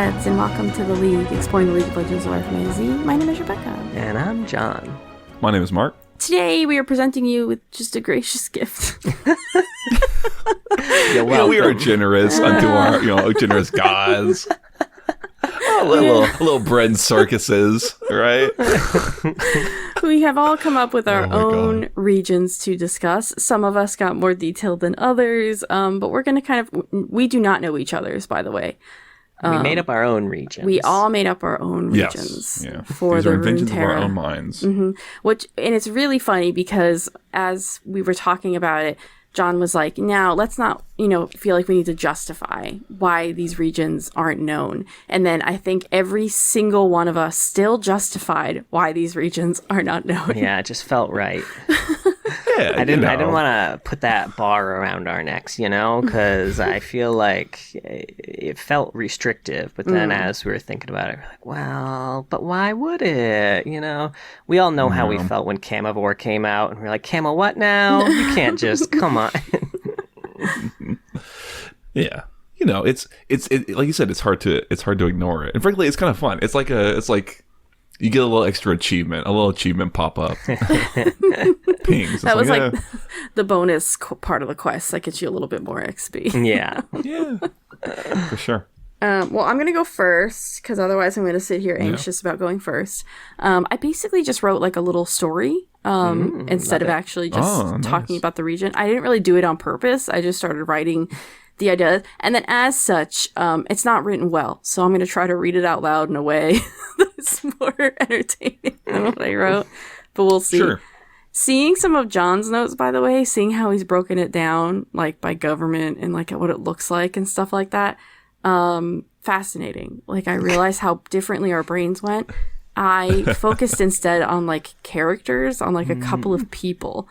lads, and welcome to the League, exploring the League of Legends lore from A to Z. My name is Rebecca. And I'm John. My name is Mark. Today we are presenting you with just a gracious gift. We are generous unto our, generous gods. A little bread and circuses, right? We have all come up with our own regions to discuss. Some of us got more detailed than others, but we're going to we do not know each other's, by the way. We made up our own regions. We all made up our own regions for These the are inventions of our Runeterra. own minds. Mm-hmm. And it's really funny because as we were talking about it, John was like, now let's not, feel like we need to justify why these regions aren't known. And then I think every single one of us still justified why these regions are not known. Yeah, it just felt right. I didn't want to put that bar around our necks, because I feel like it felt restrictive. But then as we were thinking about it, we're like, well, but why would it? We all know how we felt when Camivore came out, and we're like, Camo what now? You can't just, come on. Yeah. It's like you said, it's hard to ignore it. And frankly, it's kind of fun. It's like you get a little extra achievement, a little achievement pop up. Pings. That was like the bonus part of the quest that gets you a little bit more XP. Yeah. Yeah. For sure. Well, I'm going to go first because otherwise I'm going to sit here anxious about going first. I basically just wrote like a little story instead of actually just talking about the region. I didn't really do it on purpose. I just started writing the idea. And then as such, it's not written well. So I'm going to try to read it out loud in a way that's more entertaining than what I wrote. But we'll see. Sure. Seeing some of John's notes, by the way, seeing how he's broken it down, like by government and like what it looks like and stuff like that, fascinating. Like I realized how differently our brains went. I focused instead on like characters, on like a couple of people,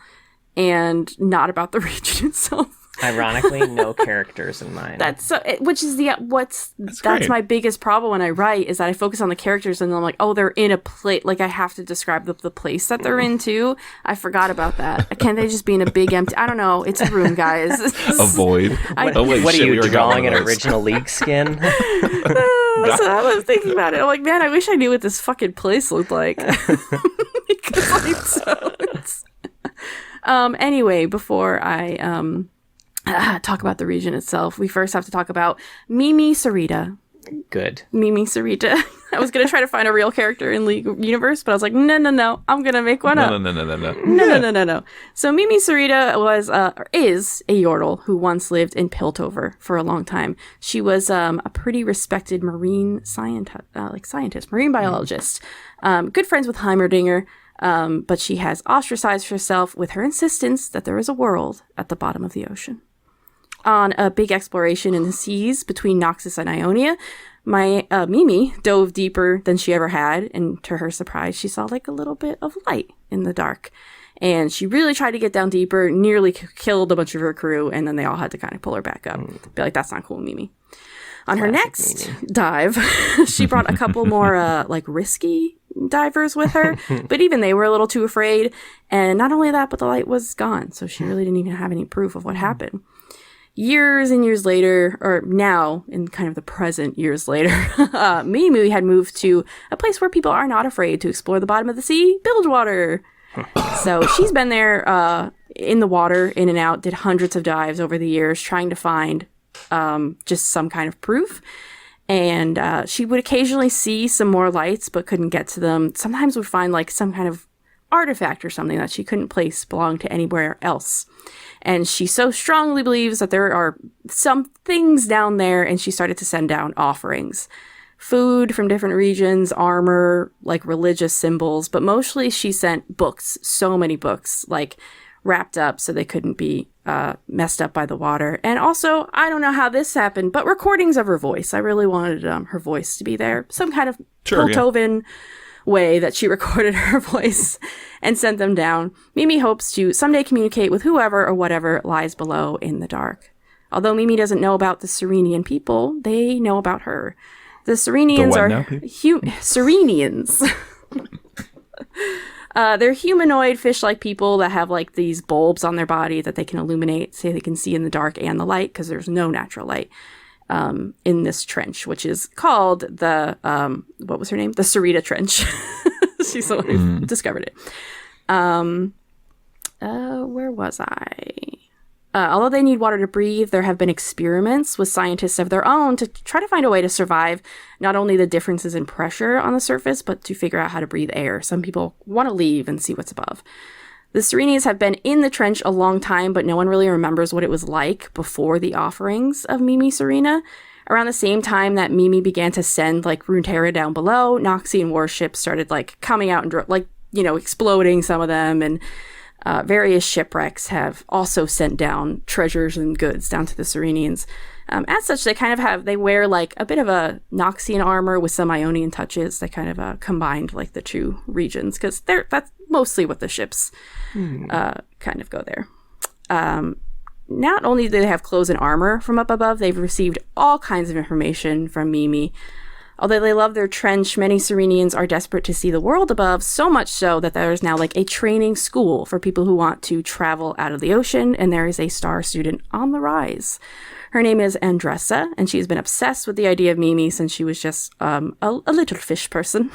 and not about the region itself. Ironically, no characters in mind. That's great. my biggest problem when I write is that I focus on the characters and I'm like, oh, they're in a place. Like I have to describe the place that they're in too. I forgot about that. Can't they just be in a big empty? I don't know. It's a room, guys. A void. What are you drawing? An original League skin? So I was thinking about it. I'm like, man, I wish I knew what this fucking place looked like. Because I don't. Anyway, before I talk about the region itself, we first have to talk about Mimi Sarita. Good. Mimi Sarita. I was going to try to find a real character in League universe, but I was like, no. I'm going to make one up. No. So Mimi Sarita is a Yordle who once lived in Piltover for a long time. She was a pretty respected marine scientist, marine biologist. Good friends with Heimerdinger. But she has ostracized herself with her insistence that there is a world at the bottom of the ocean. On a big exploration in the seas between Noxus and Ionia, Mimi dove deeper than she ever had, and to her surprise, she saw like a little bit of light in the dark. And she really tried to get down deeper, nearly killed a bunch of her crew, and then they all had to kind of pull her back up. Be like, that's not cool, Mimi. On her next dive, she brought a couple more risky divers with her, but even they were a little too afraid. And not only that, but the light was gone, so she really didn't even have any proof of what happened. Years and years later, or now in kind of the present years later, Mimi had moved to a place where people are not afraid to explore the bottom of the sea, Bilgewater. So she's been there in the water, in and out, did hundreds of dives over the years trying to find just some kind of proof. And she would occasionally see some more lights, but couldn't get to them. Sometimes would find like some kind of artifact or something that she couldn't place belonged to anywhere else. And she so strongly believes that there are some things down there, and she started to send down offerings. Food from different regions, armor, like religious symbols, but mostly she sent books, so many books, like wrapped up so they couldn't be messed up by the water. And also, I don't know how this happened, but recordings of her voice. I really wanted her voice to be there. Some kind of Piltovan way that she recorded her voice and sent them down. Mimi hopes to someday communicate with whoever or whatever lies below in the dark. Although Mimi doesn't know about the Serenian people, they know about her. The Serenians are Serenians. They're humanoid fish-like people that have like these bulbs on their body that they can illuminate so they can see in the dark and the light because there's no natural light. in this trench, which is called the what was her name? The Sarita Trench. She's the one who discovered it. Where was I? Although they need water to breathe, there have been experiments with scientists of their own to try to find a way to survive not only the differences in pressure on the surface, but to figure out how to breathe air. Some people want to leave and see what's above. The Serenians have been in the trench a long time, but no one really remembers what it was like before the offerings of Mimi Serena. Around the same time that Mimi began to send like Runeterra down below, Noxian warships started like coming out and exploding some of them, and various shipwrecks have also sent down treasures and goods down to the Serenians. As such, they wear like a bit of a Noxian armor with some Ionian touches. They kind of combined like the two regions, because that's mostly what the ships kind of go there. Not only do they have clothes and armor from up above, they've received all kinds of information from Mimi. Although they love their trench, many Serenians are desperate to see the world above, so much so that there is now like a training school for people who want to travel out of the ocean, and there is a star student on the rise. Her name is Andressa, and she's been obsessed with the idea of Mimi since she was just a little fish person.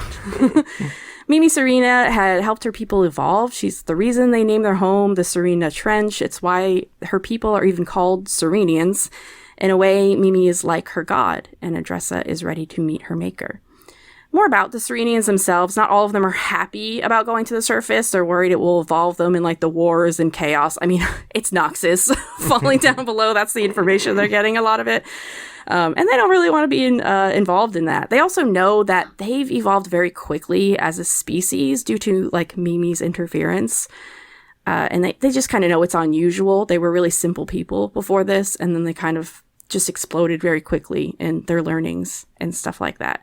Mimi Serena had helped her people evolve. She's the reason they named their home the Serena Trench. It's why her people are even called Serenians. In a way, Mimi is like her god, and Andressa is ready to meet her maker. More about the Serenians themselves. Not all of them are happy about going to the surface. They're worried it will evolve them in like the wars and chaos. I mean, it's Noxus falling down below. That's the information they're getting, a lot of it. And they don't really want to be involved in that. They also know that they've evolved very quickly as a species due to like Mimi's interference. And they just kind of know it's unusual. They were really simple people before this, and then they kind of just exploded very quickly in their learnings and stuff like that.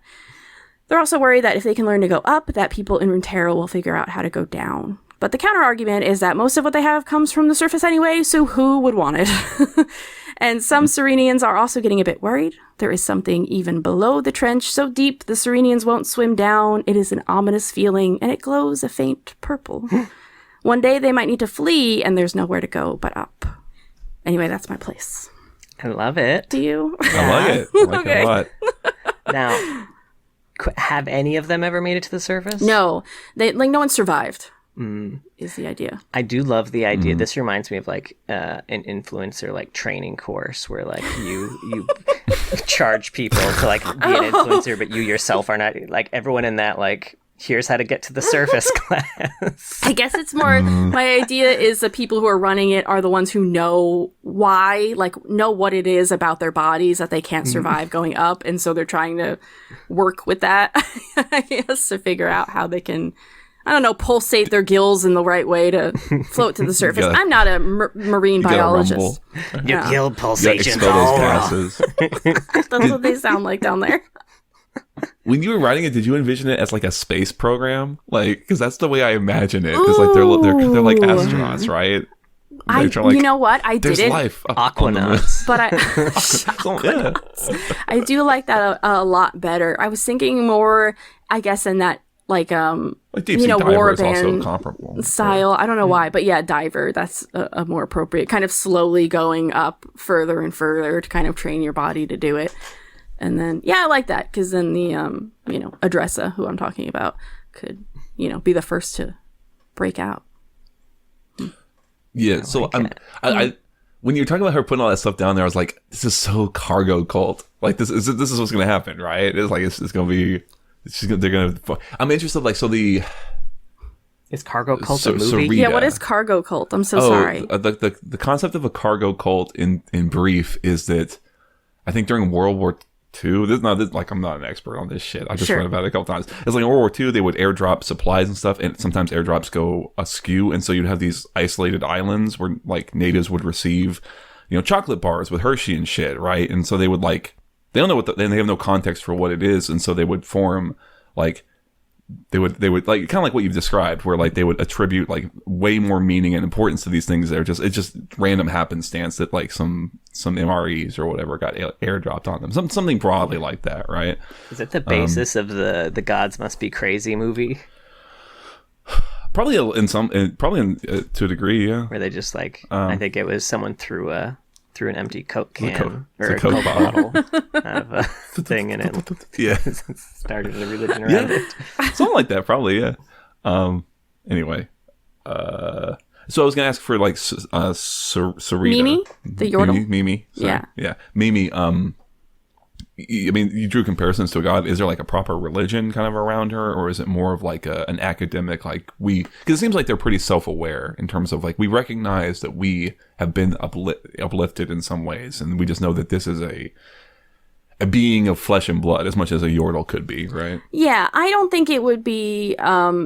They're also worried that if they can learn to go up, that people in Runeterra will figure out how to go down. But the counter argument is that most of what they have comes from the surface anyway, so who would want it? And some Serenians are also getting a bit worried. There is something even below the trench, so deep the Serenians won't swim down. It is an ominous feeling, and it glows a faint purple. One day they might need to flee, and there's nowhere to go but up. Anyway, that's my place. I love it. Do you? I like it. I like it a lot. Now, have any of them ever made it to the surface? No. No one survived. Is the idea. I do love the idea. This reminds me of like an influencer like training course where like you charge people to like be an influencer, but you yourself are not. Like everyone in that like, here's how to get to the surface class. I guess it's more, my idea is the people who are running it are the ones who know why, like know what it is about their bodies that they can't survive going up. And so they're trying to work with that, I guess, to figure out how they can, I don't know, pulsate their gills in the right way to float to the surface. I'm not a marine biologist. Your gill pulsations. Expel those gases. That's what they sound like down there. When you were writing it, did you envision it as like a space program? Like, because that's the way I imagine it. It's like they're like astronauts, right? You know what? I there's didn't. life. Aquanauts. But Yeah. I do like that a lot better. I was thinking more, I guess, in that like Deep Sea Diver is also warband comparable style. I don't know why, but yeah, diver. That's a more appropriate kind of slowly going up further and further to kind of train your body to do it. And then, yeah, I like that because then the, Andressa, who I'm talking about, could, be the first to break out. Yeah, so I when you were talking about her putting all that stuff down there, I was like, this is so cargo cult. Like this is what's going to happen, right? It's like it's going to be. They're going to. I'm interested. Like so the. Is cargo cult a movie? Sarita. Yeah, what is cargo cult? I'm so sorry. The concept of a cargo cult in brief is that I think during World War II, I'm not an expert on this shit. I just read about it a couple times. It's like in World War II, they would airdrop supplies and stuff, and sometimes airdrops go askew, and so you'd have these isolated islands where like natives would receive, chocolate bars with Hershey and shit, right? And so they would like, they don't know and they have no context for what it is, and so they would form like. They would like kind of like what you've described, where like they would attribute like way more meaning and importance to these things. It's just random happenstance that like some MREs or whatever got airdropped on them. Something broadly like that, right? Is it the basis of the Gods Must Be Crazy movie? Probably to a degree, yeah. Where they just like I think it was someone threw a threw an empty Coke can It's or a a Coke Coke bottle. have a thing in it. Yeah. Started a religion around it. Something like that, probably, yeah. Anyway. So I was going to ask for, like, Sarita. Mimi? The Yordle? Mimi. Sorry. Yeah. Mimi, I mean, you drew comparisons to a god. Is there, like, a proper religion kind of around her? Or is it more of, like, an academic, like, because it seems like they're pretty self-aware in terms of, like, we recognize that we have been uplifted in some ways. And we just know that this is a being of flesh and blood as much as a Yordle could be, right? Yeah, I don't think it would be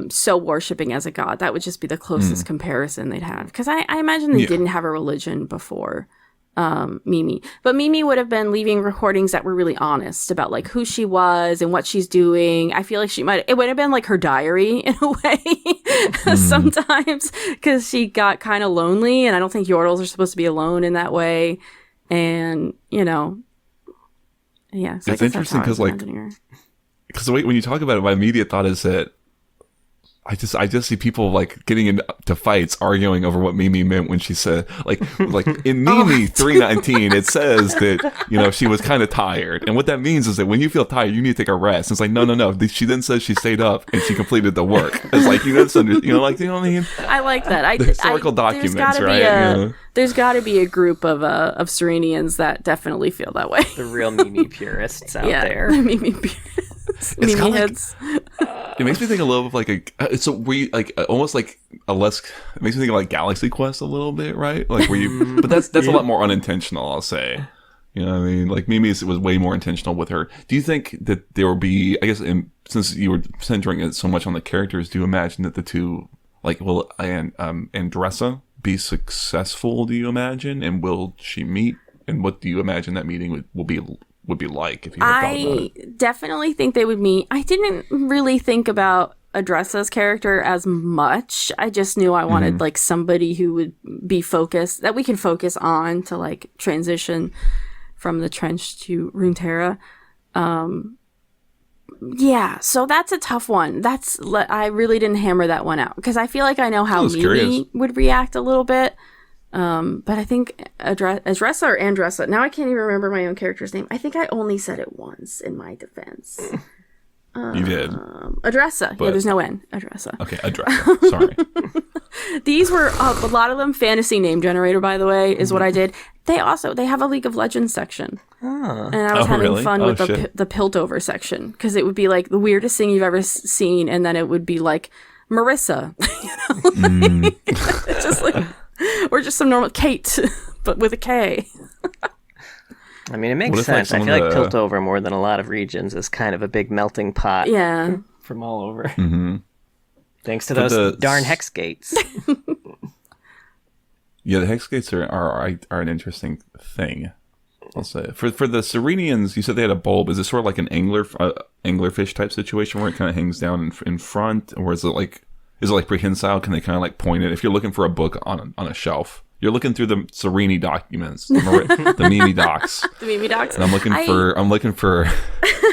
so worshipping as a god. That would just be the closest comparison they'd have. Because I imagine they didn't have a religion before Mimi. But Mimi would have been leaving recordings that were really honest about like who she was and what she's doing. I feel like it would have been like her diary in a way sometimes because she got kind of lonely, and I don't think Yordles are supposed to be alone in that way. And, you know, yeah, so it's interesting because when you talk about it, my immediate thought is that I just see people like getting into fights, arguing over what Mimi meant when she said like in Mimi 319 it says that, you know, she was kind of tired, and what that means is that when you feel tired you need to take a rest. It's like no. She then says she stayed up and she completed the work. It's like you know what I mean? I like that. The historical documents, right? There's got to be a group of Serenians that definitely feel that way. The real Mimi purists out there. The Mimi purists. Mimi heads. It makes me think a little of like almost like a less. It makes me think of like Galaxy Quest a little bit, right? Like where you, but that's a lot more unintentional, I'll say. You know what I mean? Like Mimi's was way more intentional with her. Do you think that there will be? I guess since you were centering it so much on the characters, do you imagine that the two Andressa be successful? Do you imagine, and will she meet? And what do you imagine that meeting would be like if you had thought about it? I definitely think they would meet. I didn't really think about Andressa's character as much. I just knew I wanted like somebody who would be focused, that we can focus on to like transition from the trench to Runeterra. Yeah, so that's a tough one. I really didn't hammer that one out because I feel like I know how Mimi would react a little bit. But I think Andressa or Andressa, now I can't even remember my own character's name. I think I only said it once in my defense. You did. Andressa. Yeah, there's no N. Andressa. Okay, Andressa. Sorry. These were a lot of them fantasy name generator, by the way, is what I did. They have a League of Legends section. And I was having fun with the Piltover section because it would be like the weirdest thing you've ever seen, and then it would be like Marissa. It's just like, or just some normal Kate, but with a K. I mean, it makes sense. I feel like Piltover, more than a lot of regions, is kind of a big melting pot. Yeah. From all over. Mm-hmm. Thanks to those darn hex gates. Yeah, the hex gates are an interesting thing. I'll say for the Serenians, you said they had a bulb. Is it sort of like an anglerfish type situation where it kind of hangs down in front, or is it like prehensile? Can they kind of like point it? If you're looking for a book on a shelf, you're looking through the Sereni documents, the Mimi docs. The Mimi docs. And I'm looking for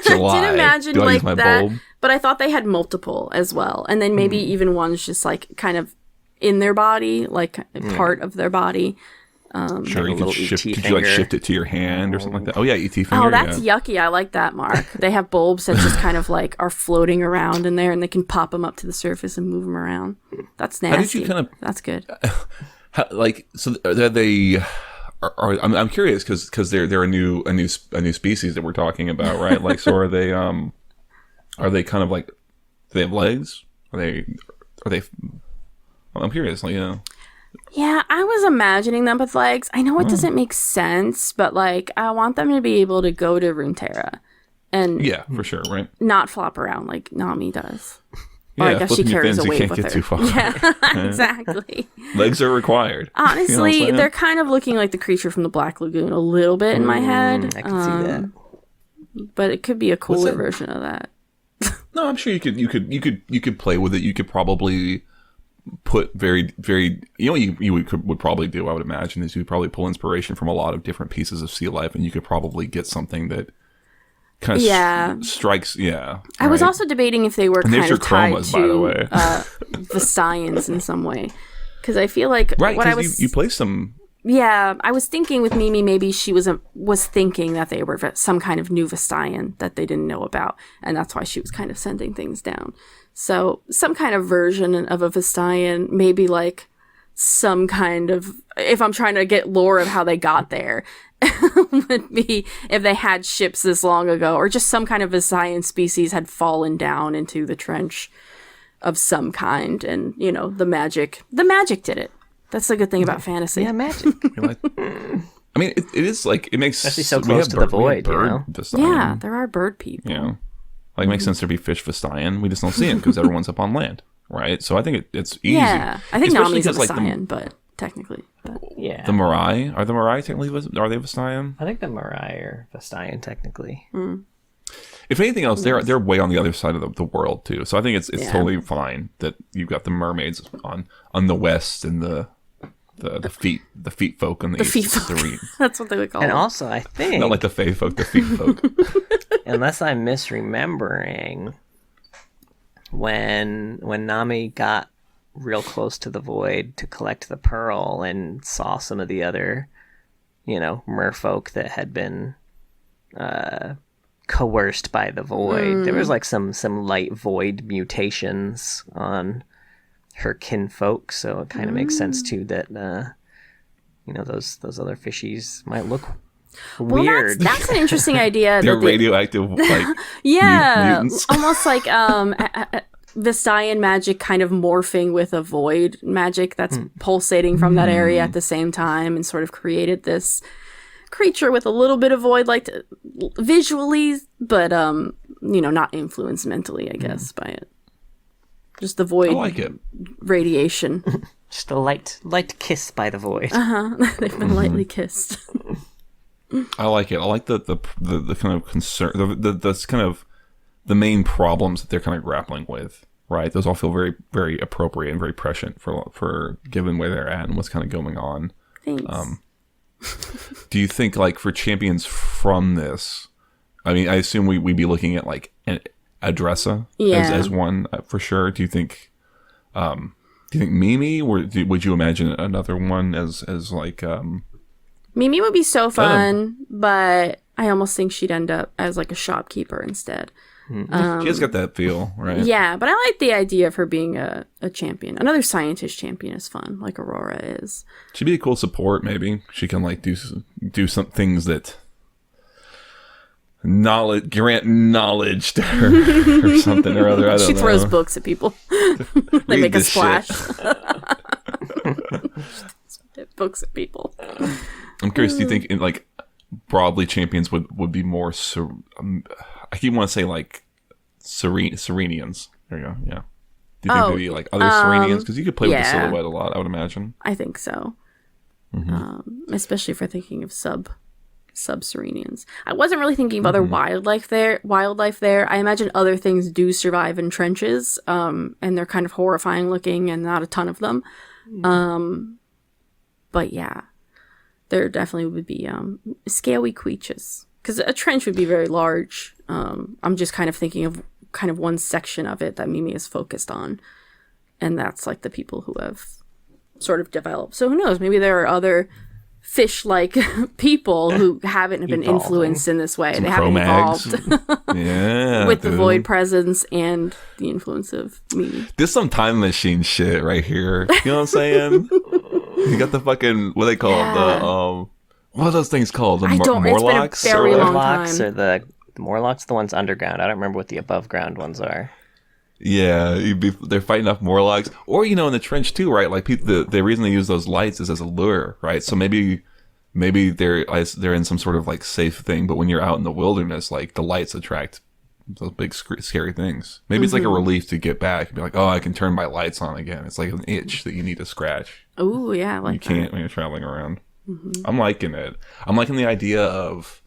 July. I didn't imagine Do I like use my that, bulb? but I thought they had multiple as well, and then maybe even one's just like kind of in their body, like part of their body. Sure, like could you like shift it to your hand or something like that? Oh yeah, ET finger. Oh, that's yucky. I like that, Mark. They have bulbs that just kind of like are floating around in there, and they can pop them up to the surface and move them around. That's nasty. How did you kind of? That's good. I'm curious because they're a new species that we're talking about, right? Like, so are they kind of like, do they have legs? Are they? I'm curious, like, you know. Yeah, I was imagining them with legs. I know it doesn't make sense, but like I want them to be able to go to Runeterra and for sure, right? Not flop around like Nami does. Yeah, or I guess she carries a weight you can't with get her. Too far. Yeah, exactly. Legs are required. Honestly, you know they're kind of looking like the creature from the Black Lagoon a little bit in my head. I can see that. But it could be a cooler version of that. No, I'm sure you could play with it. You could probably put very, very, you know, you would probably do, I would imagine, is you'd probably pull inspiration from a lot of different pieces of sea life, and you could probably get something that kind of strikes. Yeah, I was also debating if they were kind of tied chromas, to by the way. the science in some way, because I feel like you play some Yeah, I was thinking with Mimi, maybe she was thinking that they were some kind of new Vistayan that they didn't know about, and that's why she was kind of sending things down. So some kind of version of a Vistayan, maybe like some kind of, if I'm trying to get lore of how they got there, would be if they had ships this long ago, or just some kind of Visayan species had fallen down into the trench of some kind, and the magic did it. That's the good thing about fantasy. Yeah, magic. I mean, it is like, it makes... Especially so close to the void, Yeah, there are bird people. Yeah. Like, it makes sense to be fish Vistayan. We just don't see them because everyone's up on land, right? So I think it's easy. Yeah, I think Nami's a like Vistayan, but technically. Yeah. The Mirai? Are the Mirai technically... Are they Vistayan? I think the Mirai are Vistayan, technically. Mm. If anything else, they're way on the other side of the world, too. So I think it's totally fine that you've got the mermaids on the west and the feet folk on the east. Feet folk. That's what they would call them. And also, I think... Not like the fae folk, the feet folk. Unless I'm misremembering, when Nami got real close to the void to collect the pearl and saw some of the other, merfolk that had been coerced by the void, there was like some light void mutations on her kinfolk, so it kind of makes sense too that those other fishies might look weird. That's an interesting idea. They're radioactive, like mutants. Almost like Vistayan magic kind of morphing with a void magic that's pulsating from that area at the same time, and sort of created this creature with a little bit of void, like visually, but not influenced mentally, I guess, by it. Just the void. I like it. Radiation. Just a light kiss by the void. They've been lightly kissed. I like it. I like the kind of concern, the kind of the main problems that they're kind of grappling with. Right, those all feel very, very appropriate and very prescient for given where they're at and what's kind of going on. Thanks. Do you think, like, for champions from this, I mean, I assume we'd be looking at like a Dressa as one for sure. Do you think Mimi, or would you imagine another one as like Mimi would be so fun, but I almost think she'd end up as like a shopkeeper instead. She has got that feel, right? Yeah, but I like the idea of her being a champion. Another scientist champion is fun, like Aurora is. She'd be a cool support, maybe. She can like do some things that grant knowledge to her or something or other. I don't know. She throws books at people. They make a splash. Books at people. I'm curious, do you think like broadly champions would be more I keep want to say like Serenians. There you go. Yeah. Do you think maybe like other Serenians? Because you could play with the silhouette a lot, I would imagine. I think so. Especially if we're thinking of sub-Serenians. I wasn't really thinking of other wildlife there. I imagine other things do survive in trenches, and they're kind of horrifying looking, and not a ton of them. But yeah, there definitely would be scaly creatures. Because a trench would be very large. I'm just kind of thinking of kind of one section of it that Mimi is focused on. And that's like the people who have sort of developed. So who knows? Maybe there are other fish-like people who haven't been influenced in this way. They haven't evolved. With the void presence and the influence of Mimi. This some time machine shit right here. You know what I'm saying? You got the fucking, what they call it? What are those things called? The Morlocks? It's been a very long Morlocks time. Or the Morlocks, the ones underground. I don't remember what the above ground ones are. Yeah, they're fighting off Morlocks. Or, in the trench too, right? Like, the reason they use those lights is as a lure, right? So maybe they're in some sort of, like, safe thing, but when you're out in the wilderness, like, the lights attract those big, scary things. Maybe it's like a relief to get back. Be like, oh, I can turn my lights on again. It's like an itch that you need to scratch. Oh, yeah, I like that. You can't when you're traveling around. I'm liking it. I'm liking the idea of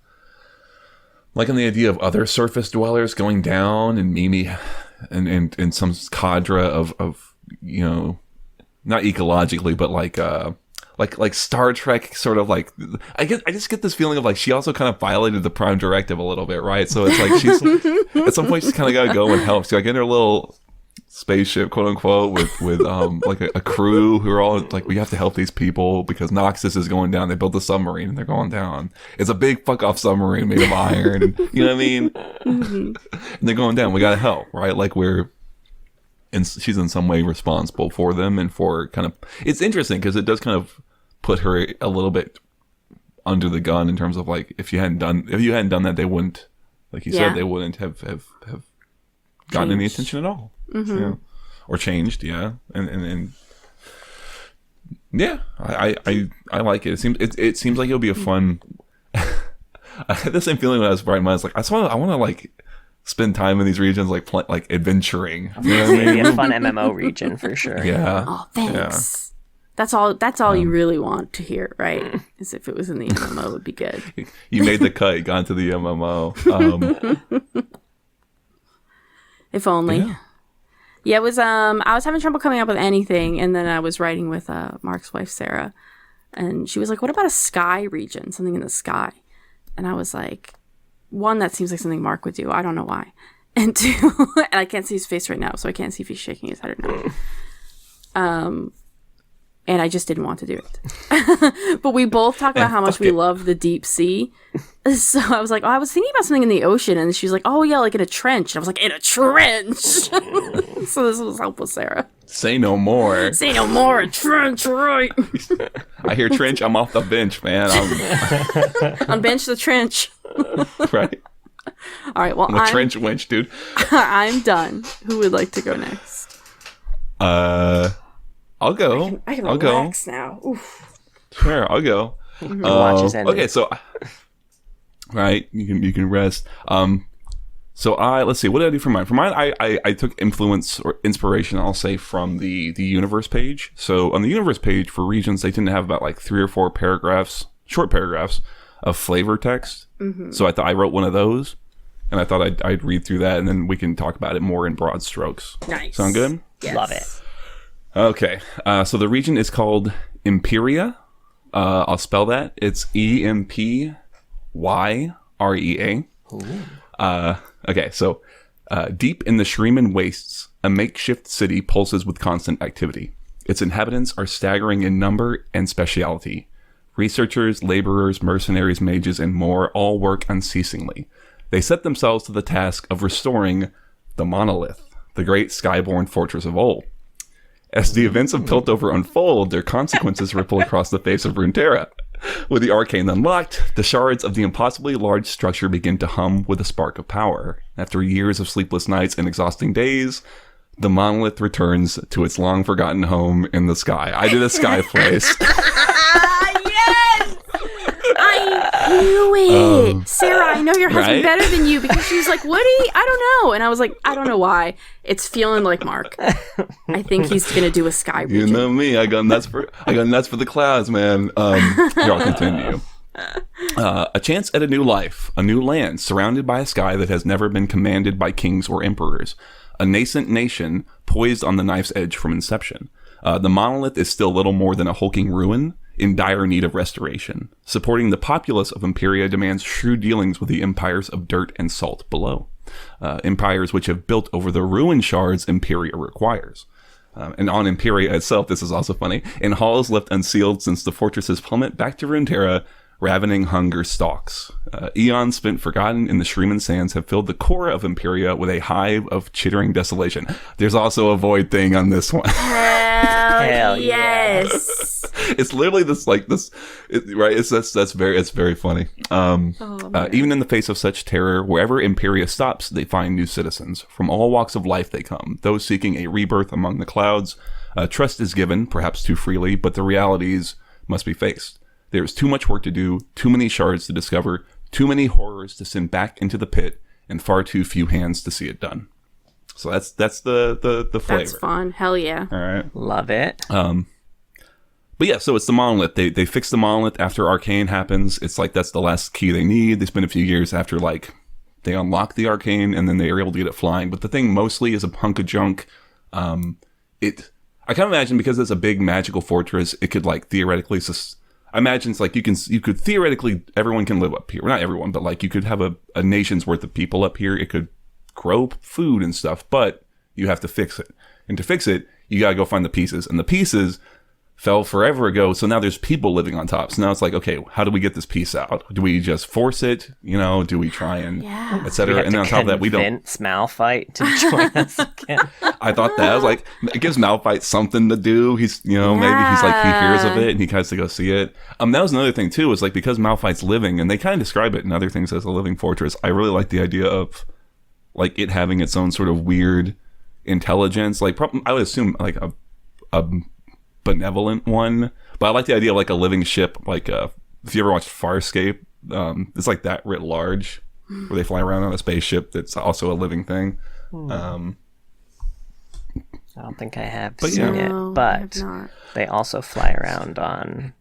other surface dwellers going down, and Mimi and some cadre of not ecologically, but like Star Trek sort of like, I just get this feeling of like she also kind of violated the Prime Directive a little bit, right? So it's like she's at some point she's kind of got to go and help. So like in her little spaceship, quote unquote, with like a crew who are all like, we have to help these people because Noxus is going down. They built a submarine and they're going down. It's a big fuck off submarine made of iron, and you know what I mean? And they're going down. We gotta help, right? Like she's in some way responsible for them and for kind of. It's interesting because it does kind of put her a little bit under the gun in terms of like if you hadn't done that, they wouldn't, like you said, they wouldn't have gotten any attention at all. Mm-hmm. Yeah. Or changed, yeah, and yeah, I like it. It seems like it'll be a fun. I had the same feeling when I was writing mine. I was like, I want to like spend time in these regions, like adventuring. You know what I mean? It'd be a fun MMO region for sure. Yeah. Oh, thanks. Yeah. That's all you really want to hear, right? Is if it was in the MMO, it would be good. You made the cut. You got into the MMO. If only. Yeah, it was. I was having trouble coming up with anything, and then I was writing with Mark's wife Sarah, and she was like, "What about a sky region? Something in the sky?" And I was like, "One, that seems like something Mark would do. I don't know why." And two, and I can't see his face right now, so I can't see if he's shaking his head or not. And I just didn't want to do it. But we both talk about how much we love the deep sea. So I was like, I was thinking about something in the ocean. And she was like, oh, yeah, like in a trench. And I was like, in a trench. So this was helpful, Sarah. Say no more. Say no more. A trench, right? I hear trench. I'm off the bench, man. Unbench the trench. Right. All right, well, I'm a trench wench, dude. I'm done. Who would like to go next? I'll go. I can relax now. Oof. Sure, I'll go. Okay, so right, you can rest. So let's see, what did I do for mine? For mine, I took influence or inspiration, I'll say, from the universe page. So on the universe page for regions, they tend to have about like 3 or 4 paragraphs, short paragraphs of flavor text. Mm-hmm. So I thought I wrote one of those, and I thought I'd read through that, and then we can talk about it more in broad strokes. Nice. Sound good? Yes. Love it. Okay, so the region is called Imperia. I'll spell that. It's EMPYREA. Okay, so deep in the Shreeman Wastes, a makeshift city pulses with constant activity. Its inhabitants are staggering in number and speciality. Researchers, laborers, mercenaries, mages, and more all work unceasingly. They set themselves to the task of restoring the monolith, the great skyborn fortress of old. As the events of Piltover unfold, their consequences ripple across the face of Runeterra. With the arcane unlocked, the shards of the impossibly large structure begin to hum with a spark of power. After years of sleepless nights and exhausting days, the monolith returns to its long-forgotten home in the sky. I did a sky place. Yes! I knew it! Sarah, I know your husband better than you, because she was like, Woody, I don't know. And I was like, I don't know why. It's feeling like Mark. I think he's going to do a sky region. You know me. I got nuts for the clouds, man. Here, I'll continue. A chance at a new life, a new land, surrounded by a sky that has never been commanded by kings or emperors. A nascent nation poised on the knife's edge from inception. The monolith is still little more than a hulking ruin, in dire need of restoration. Supporting the populace of Imperia demands shrewd dealings with the empires of dirt and salt below. Empires which have built over the ruined shards Imperia requires. And on Imperia itself, this is also funny, in halls left unsealed since the fortress's plummet back to Runeterra, ravening hunger stalks. Eons spent forgotten in the Shreeman Sands have filled the core of Imperia with a hive of chittering desolation. There's also a void thing on this one. Hell yes. It's literally right? It's very funny. Even in the face of such terror, wherever Imperia stops, they find new citizens. From all walks of life they come, those seeking a rebirth among the clouds. Trust is given, perhaps too freely, but the realities must be faced. There is too much work to do, too many shards to discover, too many horrors to send back into the pit, and far too few hands to see it done. So that's the flavor. That's fun. Hell yeah. All right. Love it. But yeah, so it's the monolith. They fix the monolith after Arcane happens. It's like that's the last key they need. They spend a few years after like they unlock the Arcane, and then they are able to get it flying. But the thing mostly is a hunk of junk. I kind of imagine because it's a big magical fortress, it could like theoretically. I imagine it's like you could theoretically everyone can live up here. Well, not everyone, but like you could have a nation's worth of people up here. It could grow food and stuff, but you have to fix it. And to fix it, you gotta go find the pieces. And the pieces fell forever ago, so now there's people living on top. So now it's like, okay, how do we get this piece out? Do we just force it? You know, do we try and etc.? And then on top of that, we don't convince Malphite to join us again. I thought that. I was like, it gives Malphite something to do. He's, you know, maybe he's like, he hears of it and he has to go see it. That was another thing too, is like, because Malphite's living, and they kind of describe it in other things as a living fortress, I really like the idea of like it having its own sort of weird intelligence. Like, I would assume like a benevolent one, but I like the idea of like a living ship. Like if you ever watched Farscape, it's like that writ large, where they fly around on a spaceship that's also a living thing. I don't think I have But seen yeah. it, No, I but have not. they also fly around on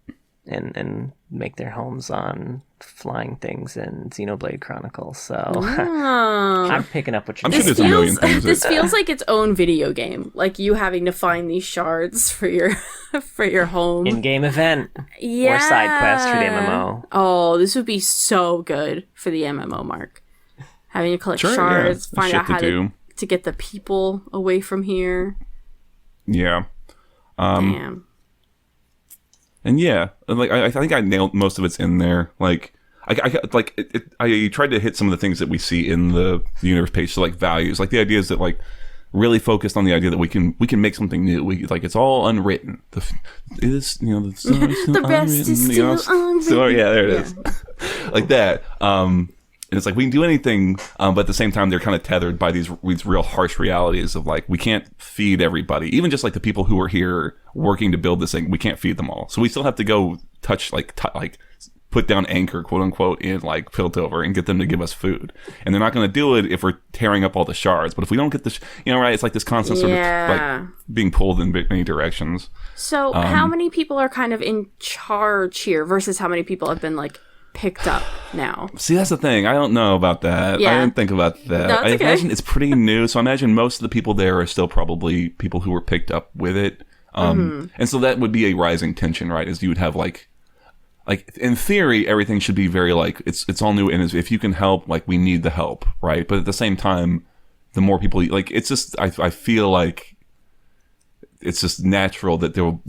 and make their homes on flying things in Xenoblade Chronicles. So I'm picking up what you're I'm sure saying. there's a million things. This feels like its own video game, like you having to find these shards for your for your home. In-game event Yeah. or side quest for the MMO. Oh, this would be so good for the MMO, Mark. Having to collect Sure, shards, yeah. find Shit out how to do. to get the people away from here. Yeah. Damn. And yeah, like I think I nailed most of it's in there. Like I tried to hit some of the things that we see in the universe page. So like values, like the idea is that like really focused on the idea that we can make something new. We like it's all unwritten. The The rest is still unwritten. So yeah, there it is. Like that. And it's like we can do anything, but at the same time, they're kind of tethered by these real harsh realities of like we can't feed everybody, even just like the people who are here working to build this thing. We can't feed them all, so we still have to go touch like put down anchor, quote unquote, in like Piltover and get them to give us food. And they're not going to do it if we're tearing up all the shards. But if we don't get the, right? It's like this constant sort of like being pulled in many directions. So how many people are kind of in charge here versus how many people have been like picked up now? See, that's the thing. I don't know about that. Yeah. I didn't think about that. No, I it's okay. imagine it's pretty new, so I imagine most of the people there are still probably people who were picked up with it. And so that would be a rising tension, right? Is you would have like in theory, everything should be very like it's all new, and if you can help, like we need the help, right? But at the same time, the more people like, it's just I feel like it's just natural that there will.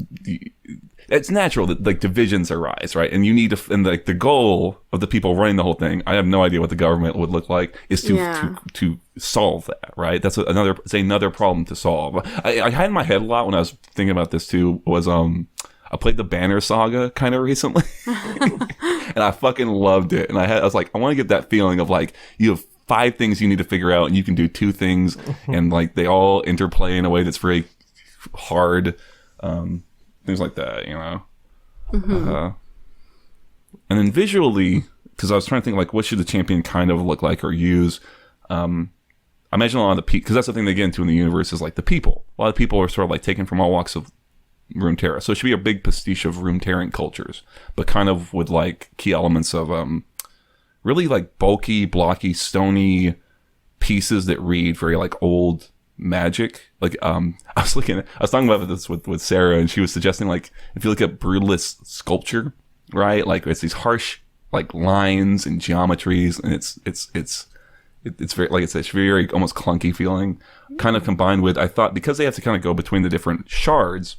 It's natural that like divisions arise, right? And you need to, and like the goal of the people running the whole thing, I have no idea what the government would look like, is to solve that, right? That's another problem to solve. I had in my head a lot when I was thinking about this too, was I played the Banner Saga kind of recently, and I fucking loved it. And I was like, I want to get that feeling of like you have 5 things you need to figure out, and you can do 2 things, and like they all interplay in a way that's very hard. Things like that, you know. And then visually, because I was trying to think like, what should the champion kind of look like or use? I imagine a lot of the people, because that's the thing they get into in the universe is like the people. A lot of people are sort of like taken from all walks of Runeterra, so it should be a big pastiche of Runeterran cultures, but kind of with like key elements of really like bulky, blocky, stony pieces that read very like old magic. Like I was talking about this with Sarah, and she was suggesting like if you look at Brutalist sculpture, right, like it's these harsh like lines and geometries, and it's very, like I said, it's very almost clunky feeling, kind of combined with, I thought, because they have to kind of go between the different shards,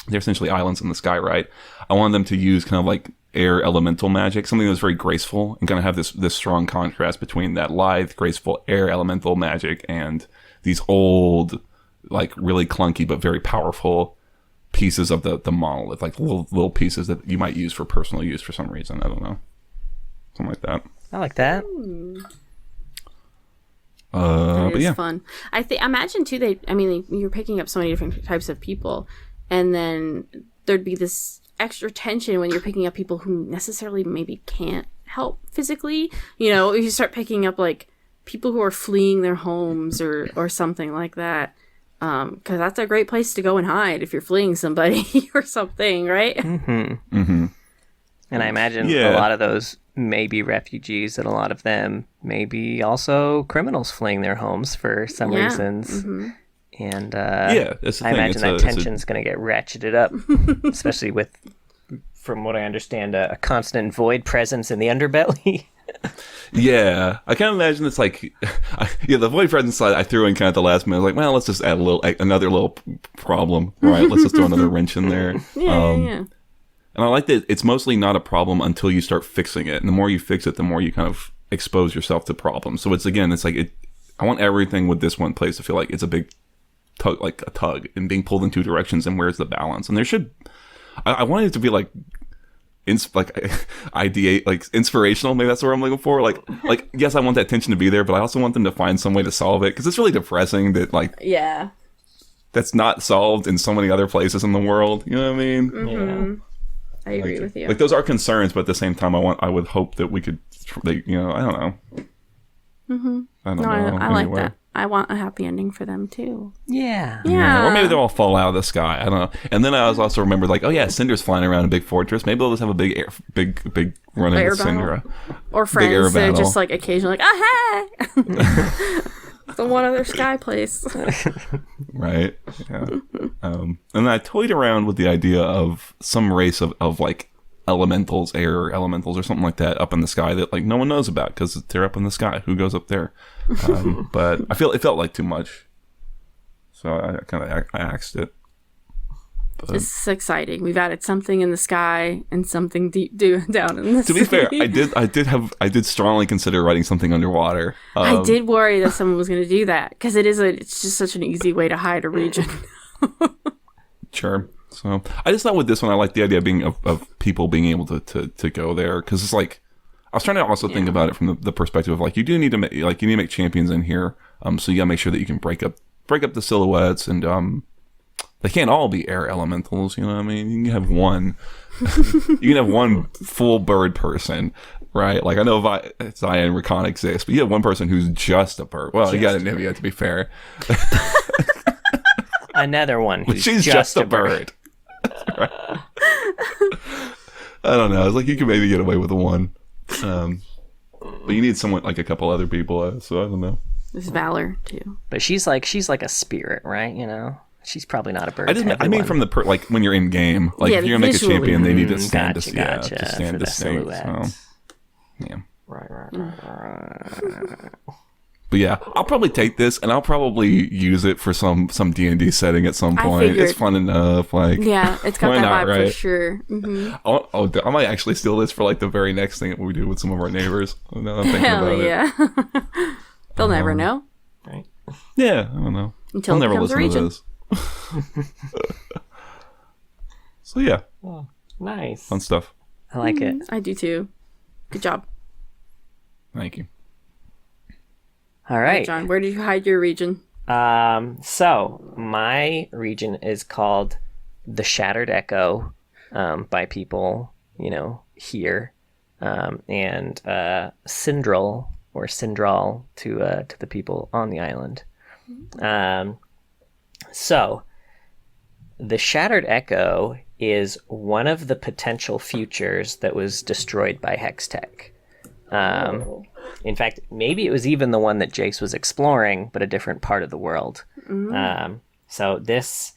they're essentially islands in the sky, right? I wanted them to use kind of like air elemental magic, something that's very graceful, and kind of have this strong contrast between that lithe, graceful air elemental magic and these old, like really clunky but very powerful pieces of the monolith, like little pieces that you might use for personal use for some reason. I don't know, something like that. I like that. That is yeah, fun. Imagine too. You're picking up so many different types of people, and then there'd be this extra tension when you're picking up people who necessarily maybe can't help physically. You know, if you start picking up like people who are fleeing their homes or something like that, because that's a great place to go and hide if you're fleeing somebody or something, right? And I imagine a lot of those may be refugees, and a lot of them may be also criminals fleeing their homes for some reasons. And that's the I thing. imagine that tension's going to get ratcheted up, especially with, from what I understand, a constant void presence in the underbelly. Yeah, I can't imagine it's like, the void presence side I threw in kind of at the last minute. Like, well, let's just add another little problem, right? Let's just throw another wrench in there. Yeah. And I like that it's mostly not a problem until you start fixing it. And the more you fix it, the more you kind of expose yourself to problems. So it's like I want everything with this one place to feel like it's a big tug, like a tug, and being pulled in two directions. And where's the balance? And I wanted it to be like, ideate, like inspirational. Maybe that's what I'm looking for. Like yes, I want that tension to be there, but I also want them to find some way to solve it, because it's really depressing that that's not solved in so many other places in the world. You know what I mean? Mm-hmm. Yeah. I agree with you. Like, those are concerns, but at the same time, I would hope that we could, I don't know. Mm-hmm. I don't know. I like that. I want a happy ending for them too. Yeah. Or maybe they'll all fall out of the sky. I don't know. And then I was also remembered, like, oh yeah, Cinder's flying around a big fortress. Maybe they'll just have a big run in with Cinder. Or friends that are just like occasionally like, oh hey. The one other sky place. Right. Yeah. And I toyed around with the idea of some race of like elementals, air elementals or something like that up in the sky that like no one knows about because they're up in the sky. Who goes up there? But it felt like too much. So I kind of axed it. But this is exciting. We've added something in the sky and something deep down in the sea. To be fair, I did strongly consider writing something underwater. I did worry that someone was going to do that because it's just such an easy way to hide a region. Sure. So I just thought with this one, I like the idea of people being able to go there, because it's like I was trying to also think about it from the perspective of like you need to make champions in here. So you gotta make sure that you can break up the silhouettes, and they can't all be air elementals. You know what I mean? You can have one. You can have one full bird person, right? Like I know Zaya and Rakan exist, but you have one person who's just a bird. Well, you got Anivia, to be fair. Another one who's she's just a bird. Right. I don't know. It's like you can maybe get away with one, but you need someone like a couple other people. So I don't know. There's Valor too, but she's like a spirit, right? You know, she's probably not a bird. I mean from the like when you're in game, like if you're gonna make a champion, they need to stand gotcha, to stand to state. So, yeah. Right. But yeah, I'll probably take this and I'll probably use it for some D&D setting at some point. It's fun enough. Like, yeah, it's got that vibe right? for sure. Mm-hmm. I might actually steal this for like the very next thing that we do with some of our neighbors. Now I'm thinking about it. They'll never know. Right? Yeah, I don't know. Until I'll it never becomes a region. To this. So yeah. Oh, nice. Fun stuff. I like it. I do too. Good job. Thank you. All right. John, where did you hide your region? So my region is called the Shattered Echo, by people, here, and Syndral or Syndral to the people on the island. So the Shattered Echo is one of the potential futures that was destroyed by Hextech. In fact, maybe it was even the one that Jace was exploring, but a different part of the world. So this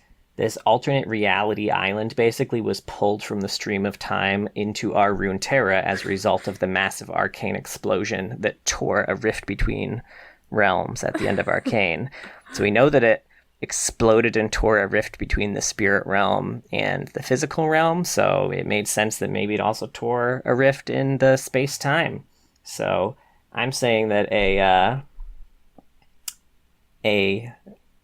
alternate reality island basically was pulled from the stream of time into our Runeterra as a result of the massive arcane explosion that tore a rift between realms at the end of Arcane. So we know that it exploded and tore a rift between the spirit realm and the physical realm, so it made sense that maybe it also tore a rift in the space-time. So I'm saying that a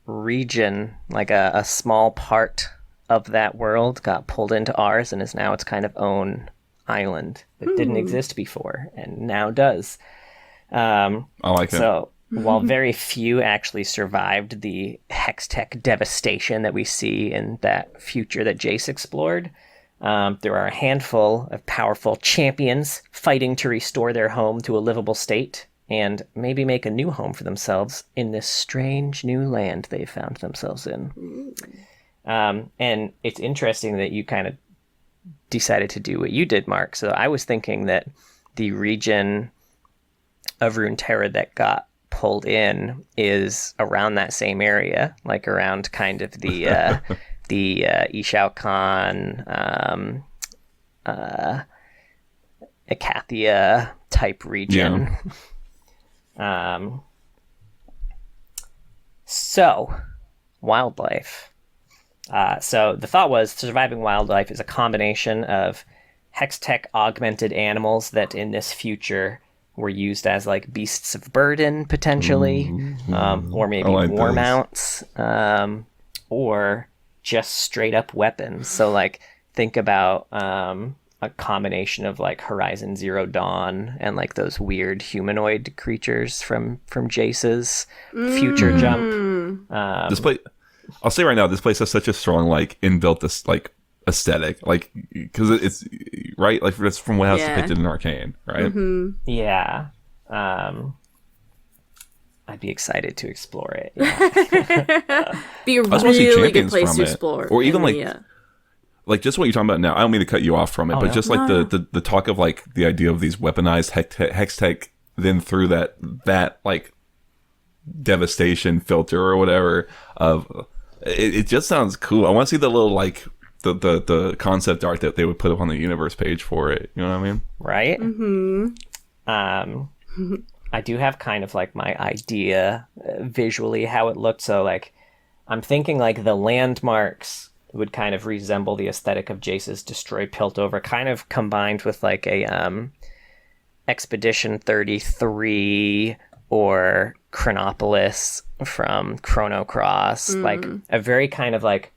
region, like a small part of that world, got pulled into ours and is now its kind of own island that didn't exist before and now does. I like it. So while very few actually survived the Hextech devastation that we see in that future that Jace explored, there are a handful of powerful champions fighting to restore their home to a livable state and maybe make a new home for themselves in this strange new land they've found themselves in. And it's interesting that you kind of decided to do what you did, Mark. So I was thinking that the region of Runeterra that got pulled in is around that same area, like around kind of the Ishao Khan, Acathia type region. So, wildlife. So the thought was surviving wildlife is a combination of hex-tech augmented animals that in this future were used as like beasts of burden potentially, or maybe war mounts, or just straight up weapons. So like think about a combination of like Horizon Zero Dawn and like those weird humanoid creatures from Jace's future jump. This place, I'll say right now, this place has such a strong like inbuilt this like aesthetic, like because it's right, like that's from what was depicted in Arcane, right? Yeah. I'd be excited to explore it. Yeah. Be a really good place to explore, or even like just what you're talking about now. I don't mean to cut you off from it, but just like the talk of like the idea of these weaponized hex tech, then through that like devastation filter or whatever of it just sounds cool. I want to see the little like the concept art that they would put up on the universe page for it. You know what I mean? Right. I do have kind of like my idea visually how it looked. So like I'm thinking like the landmarks would kind of resemble the aesthetic of Jace's Destroy Piltover, kind of combined with like a Expedition 33 or Chronopolis from Chrono Cross, like a very kind of like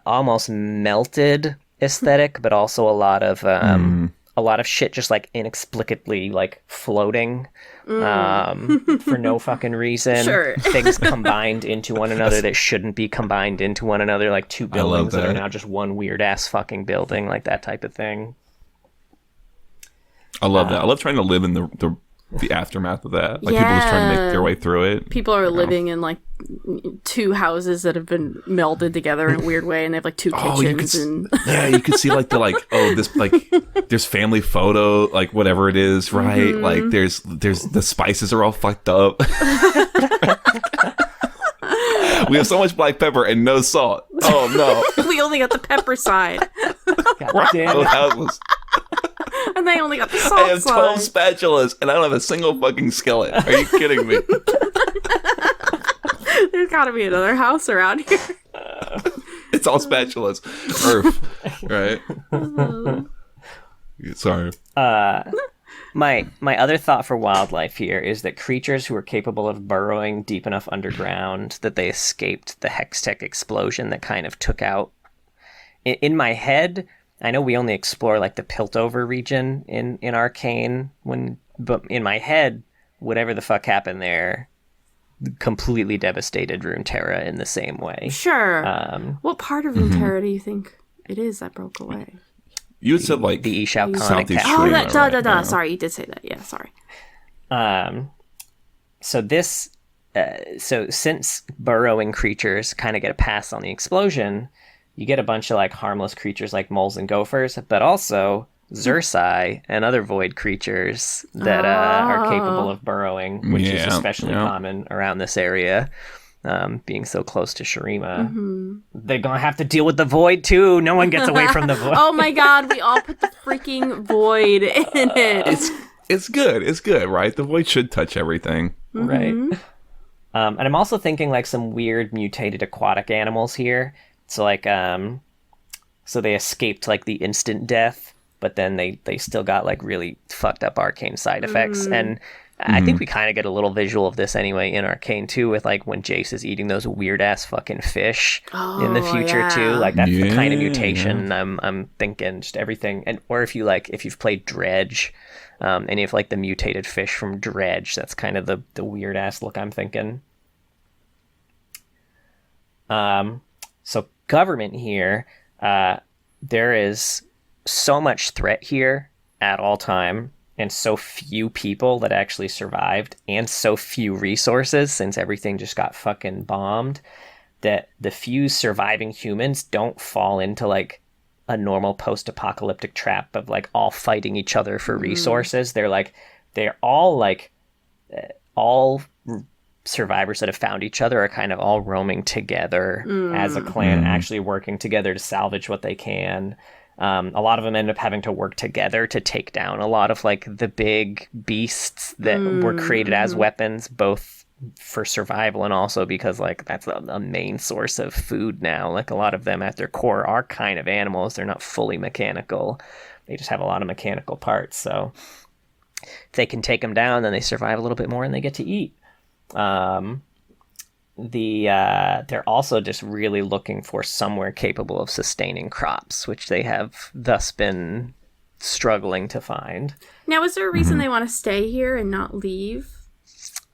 almost melted aesthetic, but also a lot of shit just like inexplicably like floating for no fucking reason. Sure. Things combined into one another that shouldn't be combined into one another, like two buildings that are now just one weird ass fucking building, like that type of thing. I love that. I love trying to live in the aftermath of that. Like people just trying to make their way through it. People are living in like two houses that have been melded together in a weird way, and they have like two kitchens. You could see like this like there's family photo, like whatever it is, right? Like there's the spices are all fucked up. We have so much black pepper and no salt. Oh no. We only got the pepper side. God damn it. And they only got the salt I have 12 spatulas and I don't have a single fucking skillet. Are you kidding me? There's gotta be another house around here. It's all spatulas. Earth. Right? Sorry. My other thought for wildlife here is that creatures who are capable of burrowing deep enough underground that they escaped the Hextech explosion that kind of took out. In my head, I know we only explore like the Piltover region in Arcane, but in my head, whatever the fuck happened there completely devastated Runeterra in the same way. Sure. What part of Runeterra do you think it is that broke away? You had said like the Ishao Conic. Oh, that sorry, you did say that. Yeah, sorry. So since burrowing creatures kind of get a pass on the explosion, you get a bunch of like harmless creatures like moles and gophers, but also Xerci and other void creatures that are capable of burrowing, which is especially common around this area, being so close to Shurima. They're gonna have to deal with the void too. No one gets away from the void. Oh my god, we all put the freaking void in it. It's good, right? The void should touch everything. Right. And I'm also thinking like some weird mutated aquatic animals here. So like, so they escaped like the instant death, but then they still got like really fucked up arcane side effects. And I think we kind of get a little visual of this anyway in Arcane too, with like when Jace is eating those weird ass fucking fish in the future too. Like that's the kind of mutation I'm thinking. Just everything, and or if you've played Dredge, any of like the mutated fish from Dredge, that's kind of the weird ass look I'm thinking. So government here, there is so much threat here at all time, and so few people that actually survived, and so few resources since everything just got fucking bombed, that the few surviving humans don't fall into like a normal post-apocalyptic trap of like all fighting each other for resources. They're all survivors that have found each other are kind of all roaming together as a clan, actually working together to salvage what they can. A lot of them end up having to work together to take down a lot of like the big beasts that were created as weapons, both for survival and also because like that's a main source of food now. Like a lot of them at their core are kind of animals. They're not fully mechanical. They just have a lot of mechanical parts. So if they can take them down, then they survive a little bit more and they get to eat. They're also just really looking for somewhere capable of sustaining crops, which they have thus been struggling to find. Now, is there a reason they want to stay here and not leave?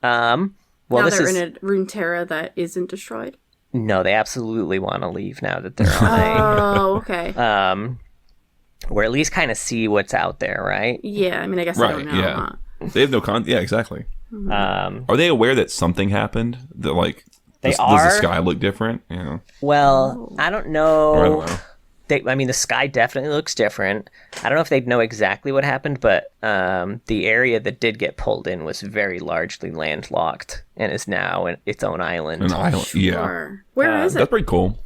Well, now they're in a Runeterra that isn't destroyed? No, they absolutely want to leave now that they're on Oh, okay. Or at least kind of see what's out there, right? Yeah, I mean, I guess I don't know. Yeah. Huh? They have no Yeah, exactly. Are they aware that something happened? That like does the sky look different? Yeah. Well, I don't know. I don't know. I mean, the sky definitely looks different. I don't know if they'd know exactly what happened, but the area that did get pulled in was very largely landlocked and is now its own island. An island, Sure. yeah. Where is it? That's pretty cool.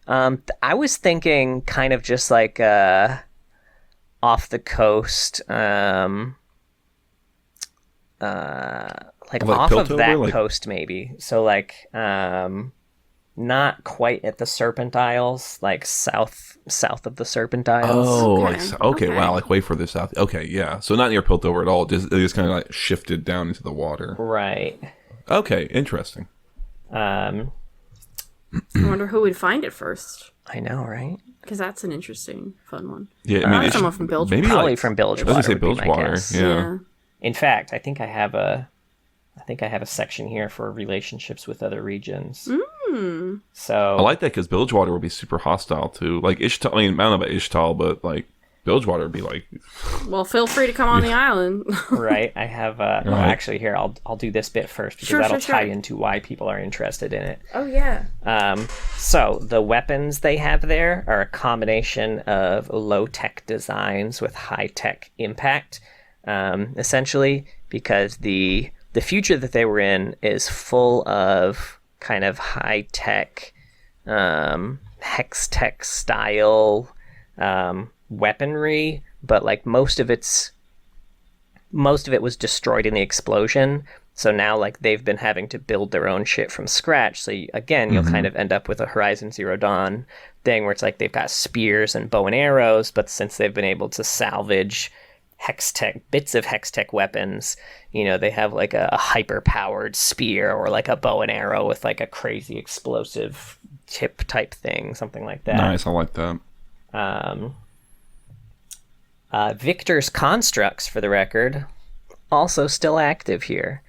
I was thinking kind of just like off the coast, like off Piltover, of that coast maybe. So like not quite at the Serpent Isles, like south of the Serpent Isles. Oh, Okay. okay, wow, like way further south. Okay, yeah. So not near Piltover at all. They just kind of like shifted down into the water. Right. Okay, interesting. I wonder who would find it first. I know, right? Because that's an interesting, fun one. Yeah, I mean, someone from Bilgewater. maybe Probably like, from Bilgewater. I was gonna say would be my Bilgewater. guess. Yeah. In fact, I think I have a section here for relationships with other regions. So I like that because Bilgewater would be super hostile to like Ishtal. I mean, I don't know about Ishtal, but like Bilgewater would be like. Well, feel free to come on the island. right, I have. Well, actually, here I'll do this bit first because that'll tie into why people are interested in it. Oh yeah. So the weapons they have there are a combination of low-tech designs with high-tech impact, essentially, because the future that they were in is full of kind of high-tech, hex-tech style weaponry, but like most of it was destroyed in the explosion. So now like they've been having to build their own shit from scratch. So you'll kind of end up with a Horizon Zero Dawn thing where it's like they've got spears and bow and arrows, but since they've been able to salvage bits of hex-tech weapons, they have like a hyper-powered spear or like a bow and arrow with like a crazy explosive tip type thing, something like that. Nice, I like that. Victor's constructs, for the record, also still active here.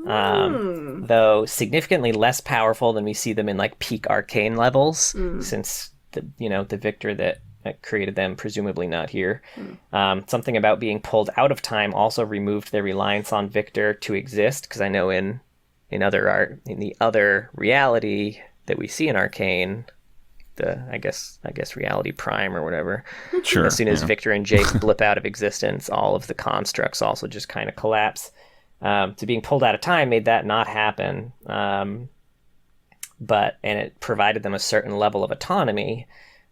Though significantly less powerful than we see them in like peak arcane levels, since the Victor that created them presumably not here. Something about being pulled out of time also removed their reliance on Victor to exist, because I know in the other reality that we see in Arcane, I guess Reality Prime or whatever. Sure. As soon as Victor and Jace blip out of existence, all of the constructs also just kind of collapse. To being pulled out of time made that not happen. And it provided them a certain level of autonomy.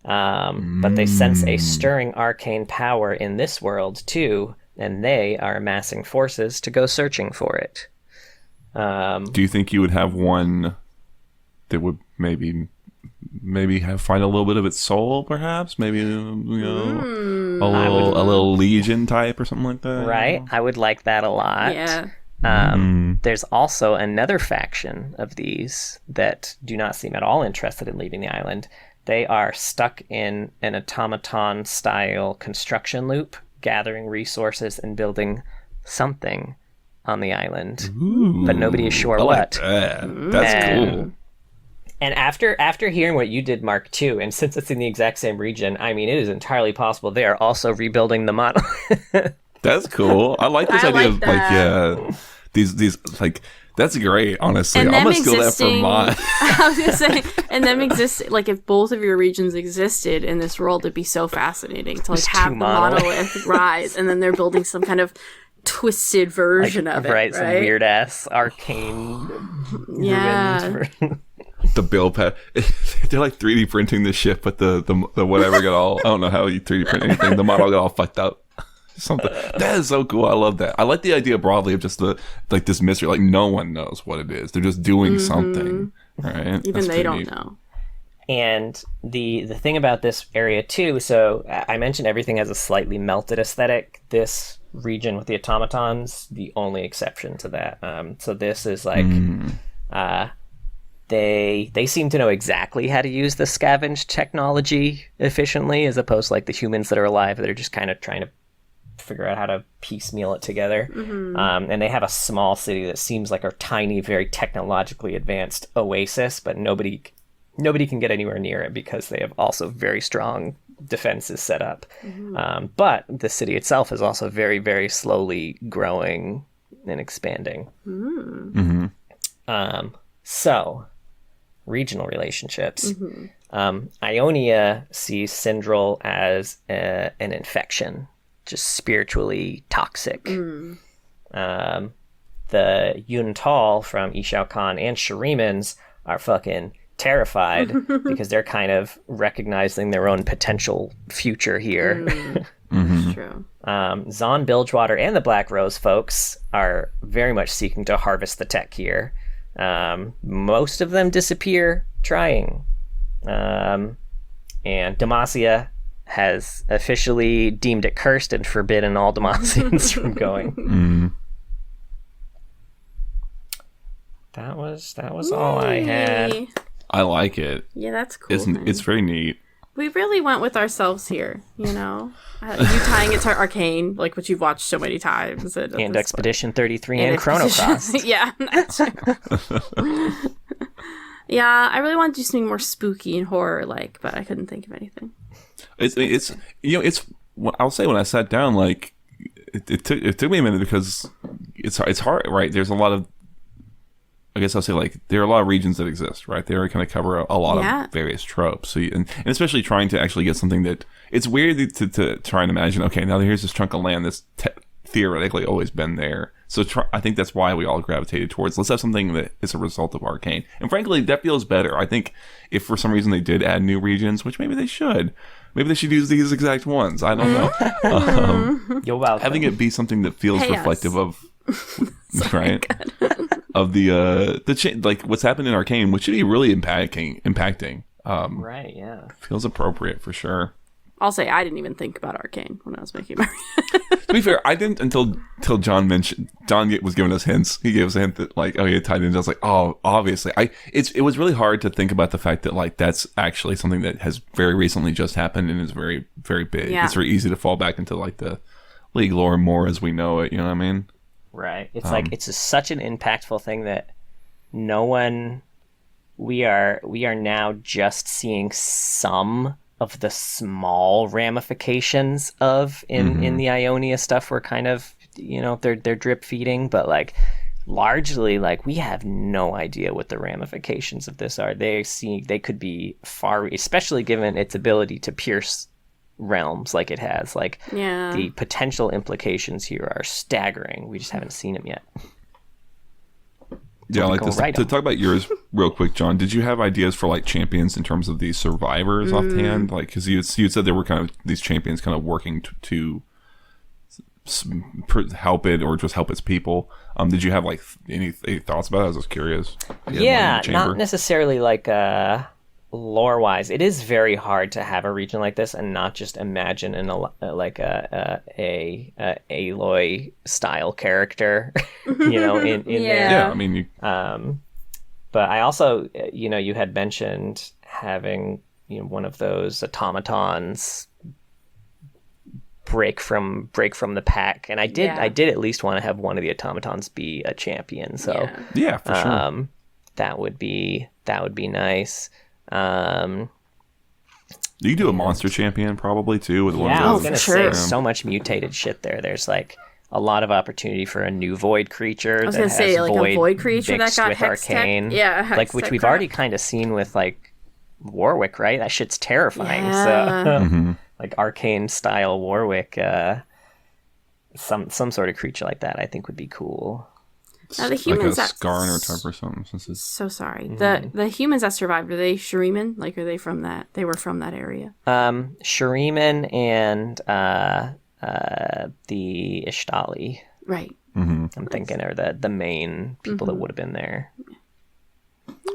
But they sense a stirring arcane power in this world too, and they are amassing forces to go searching for it. Do you think you would have one that would maybe find a little bit of its soul, perhaps? Maybe a little Legion type or something like that. Right, I would like that a lot. Yeah. There's also another faction of these that do not seem at all interested in leaving the island. They are stuck in an automaton-style construction loop, gathering resources and building something on the island. Ooh, but nobody is sure what. That's cool. And after hearing what you did, Mark, too, and since it's in the exact same region, I mean, it is entirely possible they are also rebuilding the model. That's cool. I like this idea of like these like. That's great, honestly. I'm going to steal that for mine. I was going to say, and them exist, like if both of your regions existed in this world, it'd be so fascinating to like have the monolith rise, and then they're building some kind of twisted version of it. Right, some weird ass arcane ruins. the build pad. They're like 3D printing the ship, but the whatever got all. I don't know how you 3D print anything. The model got all fucked up. Something that is so cool. I love that. I like the idea broadly of just this mystery. Like no one knows what it is. They're just doing something, right? Even they don't know. And the thing about this area too. So I mentioned everything has a slightly melted aesthetic. This region with the automatons, the only exception to that. So this is like, they seem to know exactly how to use the scavenge technology efficiently, as opposed to like the humans that are alive that are just kind of trying to figure out how to piecemeal it together. And they have a small city that seems like a tiny, very technologically advanced oasis, but nobody can get anywhere near it because they have also very strong defenses set up. But the city itself is also very, very slowly growing and expanding. So, regional relationships. Ionia sees Syndrel as an infection, just spiritually toxic. The Yuntal from Ishao Khan and Shirimans are fucking terrified because they're kind of recognizing their own potential future here. That's true. Zon Bilgewater and the Black Rose folks are very much seeking to harvest the tech here. Most of them disappear trying. And Demacia has officially deemed it cursed and forbidden all Demacians from going. That was all I had. I like it. Yeah, that's cool. It's very neat. We really went with ourselves here, you know? You tying it to Arcane, like what you've watched so many times. And Expedition 33 and Chrono Cross. Yeah, that's true. Yeah, I really wanted to do something more spooky and horror-like, but I couldn't think of anything. It's I'll say when I sat down, like, it took me a minute because it's hard, right? There's a lot of, I guess I'll say, like, there are a lot of regions that exist, right? They kind of cover a lot of various tropes. So and especially trying to actually get something that, it's weird to try and imagine, okay, now here's this chunk of land that's theoretically always been there. So I think that's why we all gravitated towards, let's have something that is a result of Arcane. And frankly, that feels better. I think if for some reason they did add new regions, which maybe they should use these exact ones. I don't know. You're welcome. Having it be something that feels reflective of, right? Of the like what's happened in Arcane, which should be really impacting. Right, yeah. Feels appropriate for sure. I'll say I didn't even think about Arcane when I was making my. To be fair, I didn't until John was giving us hints. He gave us a hint that, like, oh, he had tied in. I was like, oh, obviously. It was really hard to think about the fact that, like, that's actually something that has very recently just happened and is very, very big. Yeah. It's very easy to fall back into, like, the League lore more as we know it. You know what I mean? Right. It's like it's such an impactful thing that no one. We are now just seeing some of the small ramifications of in the Ionia stuff. We're kind of, they're drip feeding, but like largely, like, we have no idea what the ramifications of this are. They could be far, especially given its ability to pierce realms like it has. Like, the potential implications here are staggering. We just haven't seen them yet. Yeah, like this. To talk about yours real quick, John, did you have ideas for, like, champions in terms of these survivors offhand? Like, because you said there were kind of these champions kind of working to help it or just help its people. Did you have, like, any thoughts about it? I was just curious. Yeah, not necessarily like lore wise. It is very hard to have a region like this and not just imagine a Aloy style character, in there. Yeah, I mean, but I also, you had mentioned having, one of those automatons break from the pack, and I did at least want to have one of the automatons be a champion. So yeah, for sure. That would be nice. You could do a monster champion probably too with one of those. I was gonna say so much mutated shit there. There's like a lot of opportunity for a new void creature. I was gonna say like a void creature that got with Arcane. Like which we've already kind of seen with like Warwick, right? That shit's terrifying. So like Arcane style Warwick, some sort of creature like that I think would be cool. Now the humans like a Skarner type or something. So sorry. The humans that survived, are they Shuriman? Like, are they from that? They were from that area. Shuriman and the Ishtali. Right. I'm thinking are the main people that would have been there.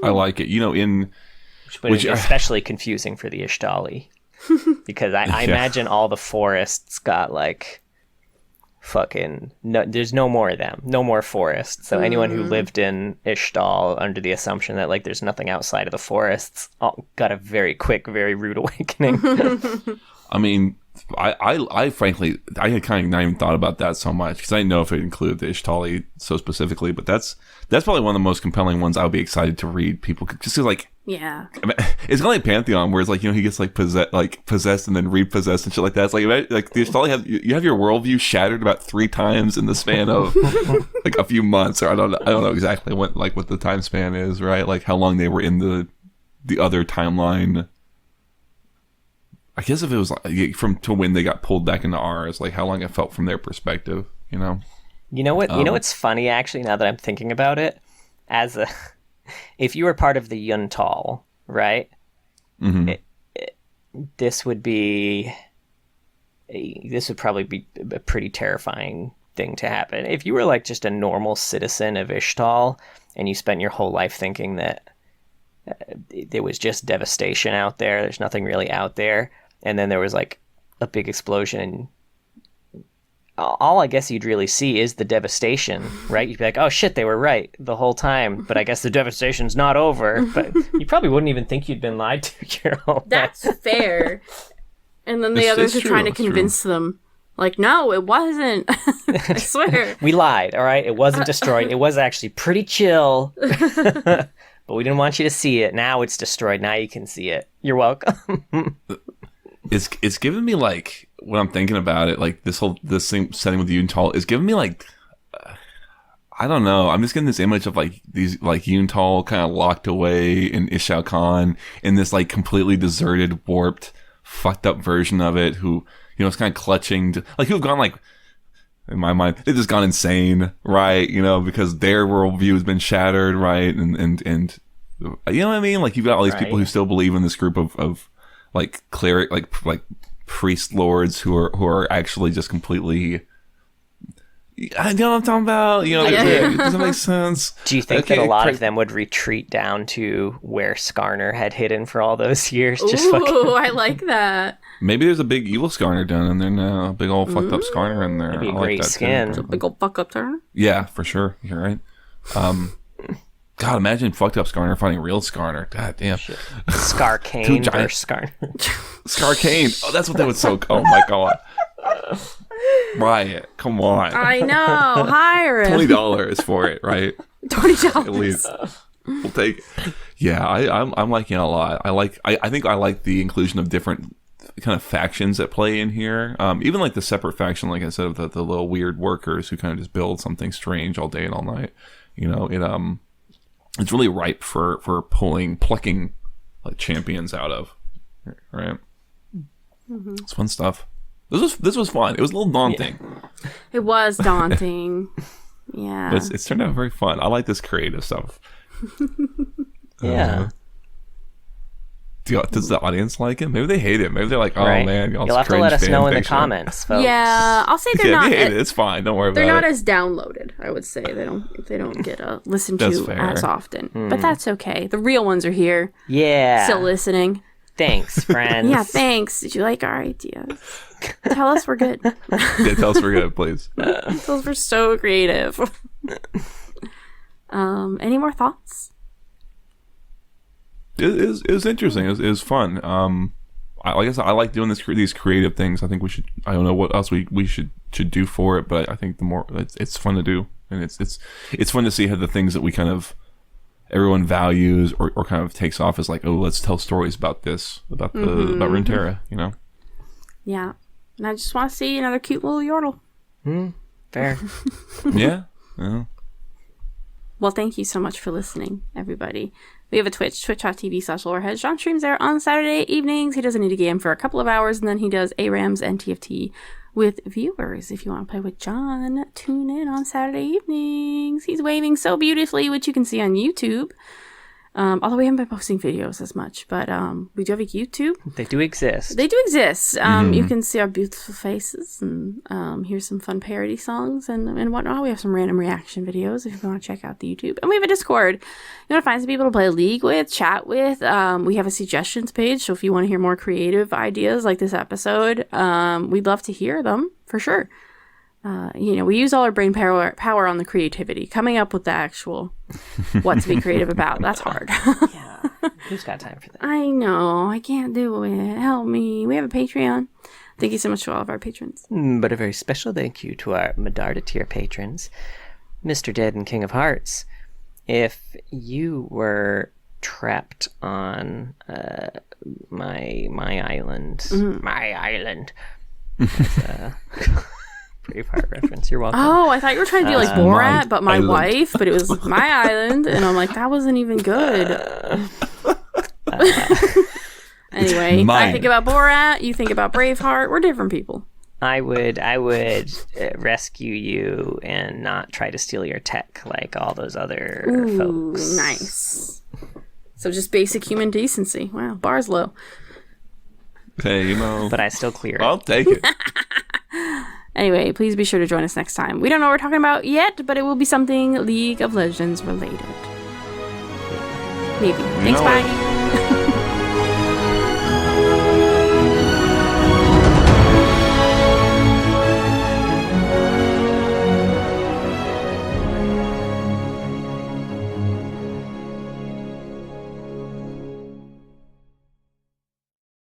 I like it. You know, Which is especially confusing for the Ishtali. Because I imagine all the forests got like fucking there's no more of them, no more forests. So anyone who lived in Ishtal under the assumption that like there's nothing outside of the forests got a very quick, very rude awakening. I mean, I frankly, I had kind of not even thought about that so much because I didn't know if it included the Ishtali so specifically, but that's probably one of the most compelling ones I would be excited to read. People just because, like, yeah, I mean, it's kind of like Pantheon, where it's like, you know, he gets like possessed and then repossessed and shit like that. It's like the Ishtali you have your worldview shattered about 3 times in the span of like a few months, or I don't know exactly what the time span is, right? Like how long they were in the other timeline. I guess if it was like, to when they got pulled back into ours, like how long it felt from their perspective, you know? You know what? What's funny, actually, now that I'm thinking about it? If you were part of the Yuntal, right? Mm-hmm. This would probably be a pretty terrifying thing to happen. If you were like just a normal citizen of Ishtal and you spent your whole life thinking that there was just devastation out there, there's nothing really out there, and then there was like a big explosion, and all I guess you'd really see is the devastation, right? You'd be like, oh shit, they were right the whole time, but I guess the devastation's not over. But you probably wouldn't even think you'd been lied to your whole life. That's fair. And then the others are trying to convince them, like, no, it wasn't. I swear. We lied, all right? It wasn't destroyed. It was actually pretty chill. But we didn't want you to see it. Now it's destroyed. Now you can see it. You're welcome. It's giving me, like, when I'm thinking about it, like this same setting with Yuntal is giving me like, I don't know. I'm just getting this image of like these like Yuntal kind of locked away in Ishao Khan in this like completely deserted, warped, fucked up version of it. Who, you know, is kind of clutching to, like, who've gone like, in my mind, they've just gone insane, right? You know, because their worldview has been shattered, right? And you know what I mean? Like, you've got all these people who still believe in this group of like cleric, like priest lords who are actually just completely. I know what I'm talking about. You know, it doesn't make sense. Do you think that a lot of them would retreat down to where Skarner had hidden for all those years? Ooh, I like that. Maybe there's a big evil Skarner down in there now. A big old fucked up Skarner in there. That'd be a great skin. A big old fuck up turn. Yeah, for sure. You're right. God, imagine fucked up Skarner fighting real Skarner. God damn. Skarkane versus Skarner. Skarkane. Oh, that's what they would so. Oh my god. Riot, come on. I know. Hire him. $20 for it, right? $20 at least. We'll take it. Yeah, I'm liking it a lot. I think I like the inclusion of different kind of factions that play in here. Even like the separate faction, like I said, of the little weird workers who kind of just build something strange all day and all night. You know, it's really ripe for plucking like champions out of, right? Mm-hmm. It's fun stuff. This was fun. It was a little daunting. Yeah. It was daunting. Yeah. But it's turned out very fun. I like this creative stuff. Yeah. Does the audience like it? Maybe they hate it. Maybe they're like, "Oh man, you'll have to let us know in the comments, folks." Yeah, I'll say they're not. They hate it. It's fine. Don't worry about it. They're not as downloaded. I would say they don't get listened to as often. But that's okay. The real ones are here. Yeah. Still listening. Thanks, friends. Yeah, thanks. Did you like our ideas? Tell us we're good. Yeah, tell us we're good, please. Tell us we're so creative. Any more thoughts? It was interesting. It was fun. I guess I like doing these creative things. I think we should. I don't know what else we should do for it, but I think the more it's fun to do, and it's fun to see how the things that we kind of everyone values or kind of takes off as like, oh, let's tell stories about this, about Runeterra, you know? Yeah. And I just want to see another cute little yordle. Fair. Yeah. Well, thank you so much for listening, everybody. We have a Twitch, twitch.tv/lorehead. John streams there on Saturday evenings. He does a new game for a couple of hours, and then he does ARAMs and TFT with viewers. If you want to play with John, tune in on Saturday evenings. He's waving so beautifully, which you can see on YouTube. Although we haven't been posting videos as much, but we do have a YouTube. They do exist. They do exist. You can see our beautiful faces and hear some fun parody songs and whatnot. We have some random reaction videos if you want to check out the YouTube. And we have a Discord. You want to find some people to play League with, chat with. We have a suggestions page, so if you want to hear more creative ideas like this episode, we'd love to hear them, for sure. We use all our brain power on the creativity. Coming up with the actual what to be creative about, that's hard. Yeah. Who's got time for that? I know. I can't do it. Help me. We have a Patreon. Thank you so much to all of our patrons. But a very special thank you to our Medarda tier patrons, Mr. Dead and King of Hearts. If you were trapped on my island, my island, Braveheart reference. You're welcome. Oh, I thought you were trying to do like Borat, but my wife, but it was my island, and I'm like, that wasn't even good. Anyway, I think about Borat, you think about Braveheart. We're different people. I would rescue you and not try to steal your tech like all those other folks. Nice. So just basic human decency. Wow, bar's low. Hey, but I still clear it. I'll take it. Anyway, please be sure to join us next time. We don't know what we're talking about yet, but it will be something League of Legends related. Maybe. Thanks, bye.